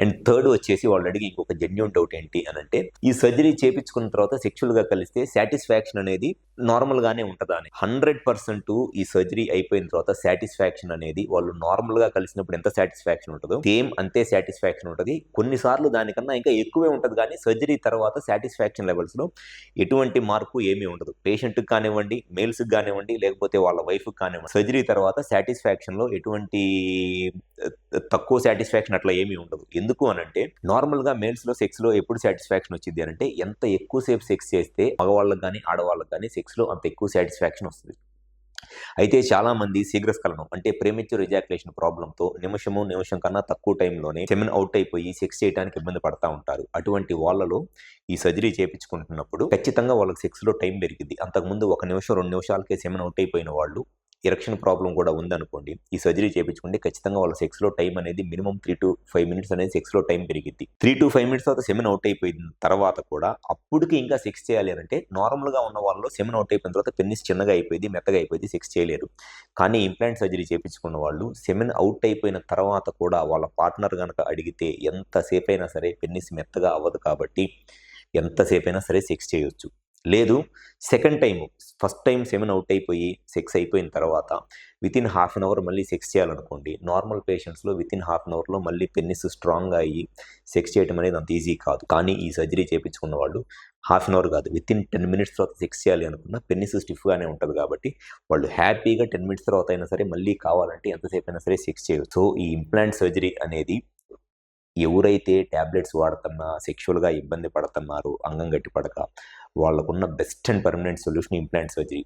And third వచ్చేసి వాళ్ళు అడిగి ఇంకొక జెన్యూన్ డౌట్ ఏంటి అని అంటే, ఈ సర్జరీ చేపించుకున్న తర్వాత సెక్షువల్ గా కలిస్తే సాటిస్ఫాక్షన్ అనేది నార్మల్ గానే ఉంటుందా అని. 100% ఈ సర్జరీ అయిపోయిన తర్వాత సాటిస్ఫాక్షన్ అనేది వాళ్ళు నార్మల్ గా కలిసినప్పుడు ఎంత సాటిస్ఫాక్షన్ ఉంటుందో సేమ్ అంతే సాటిస్ఫాక్షన్ ఉంటుంది. కొన్నిసార్లు దానికన్నా ఇంకా ఎక్కువే ఉంటుంది, కానీ సర్జరీ తర్వాత సాటిస్ఫాక్షన్ లెవెల్స్ లో ఎటువంటి మార్పు ఏమీ ఉండదు. పేషెంట్కి కానివ్వండి, మేల్స్కి కానివ్వండి, లేకపోతే వాళ్ళ వైఫ్కి కానివ్వండి, సర్జరీ తర్వాత సాటిస్ఫాక్షన్ లో ఎటువంటి తక్కువ సాటిస్ఫాక్షన్ అట్లా ఏమీ ఉండదు. ఎందుకు అనంటే, నార్మల్ గా మేల్స్ లో సెక్స్ లో ఎప్పుడు సాటిస్ఫాక్షన్ వచ్చింది అంటే, ఎంత ఎక్కువసేపు సెక్స్ చేస్తే మగవాళ్ళకి కానీ ఆడవాళ్ళకి కానీ సెక్స్ లో అంత ఎక్కువ సాటిస్ఫాక్షన్ వస్తుంది. అయితే చాలా మంది శీఘ్రస్ఖలనం అంటే ప్రీమెచ్యూర్ ఎజాక్యులేషన్ ప్రాబ్లంతో నిమిషం కన్నా తక్కువ టైంలోనే సెమెన్ అవుట్ అయిపోయి సెక్స్ చేయడానికి ఇబ్బంది పడతా ఉంటారు. అటువంటి వాళ్ళలో ఈ సర్జరీ చేయించుకుంటున్నప్పుడు ఖచ్చితంగా వాళ్ళకి సెక్స్ లో టైం పెరిగింది. అంతకుముందు 1 నిమిషం 2 నిమిషాలకే సెమెన్ అవుట్ అయిపోయిన వాళ్ళు ఎరక్షన్ ప్రాబ్లం కూడా ఉందనుకోండి, ఈ సర్జరీ చేయించుకుంటే ఖచ్చితంగా వాళ్ళ సెక్స్ లో టైం అనేది మినిమం 3 to 5 minutes అనేది సెక్స్ లో టైం పెరిగింది. 3 to 5 minutes తర్వాత సెమెన్ అవుట్ అయిపోయిన తర్వాత కూడా అప్పటికి ఇంకా సెక్స్ చేయాలి అంటే, నార్మల్ గా ఉన్న వాళ్ళలో సెమెన్ అవుట్ అయిపోయిన తర్వాత పెన్నిస్ చిన్నగా అయిపోయింది, మెత్తగా అయిపోయింది, సెక్స్ చేయలేరు. కానీ ఇంప్లాంట్ సర్జరీ చేయించుకున్న వాళ్ళు సెమెన్ అవుట్ అయిపోయిన తర్వాత కూడా వాళ్ళ పార్ట్నర్ కనుక అడిగితే ఎంతసేపు అయినా సరే పెన్నిస్ మెత్తగా అవ్వదు కాబట్టి ఎంతసేపు అయినా సరే సెక్స్ చేయొచ్చు. లేదు, second time, first time semen out అయిపోయి సెక్స్ అయిపోయిన తర్వాత వితిన్ హాఫ్ అన్ అవర్ మళ్ళీ సెక్స్ చేయాలనుకోండి, నార్మల్ పేషెంట్స్లో వితిన్ హాఫ్ అన్ అవర్లో మళ్ళీ పెన్నిస్ స్ట్రాంగ్గా అయ్యి సెక్స్ చేయడం అనేది అంత ఈజీ కాదు. కానీ ఈ సర్జరీ చేయించుకున్న వాళ్ళు హాఫ్ అన్ అవర్ కాదు, వితిన్ 10 minutes తర్వాత సెక్స్ చేయాలి అనుకున్న పెన్నిస్ స్టిఫ్గానే ఉంటుంది కాబట్టి వాళ్ళు హ్యాపీగా 10 minutes తర్వాత అయినా సరే మళ్ళీ కావాలంటే ఎంతసేపు అయినా సరే సెక్స్ చేయవచ్చు. సో ఈ ఇంప్లాంట్ సర్జరీ అనేది ఎవరైతే ట్యాబ్లెట్స్ వాడుతున్నా, సెక్షువల్గా ఇబ్బంది పడుతున్నారో అంగం గట్టి పడక, వాళ్ళకున్న best and permanent solution implant surgery.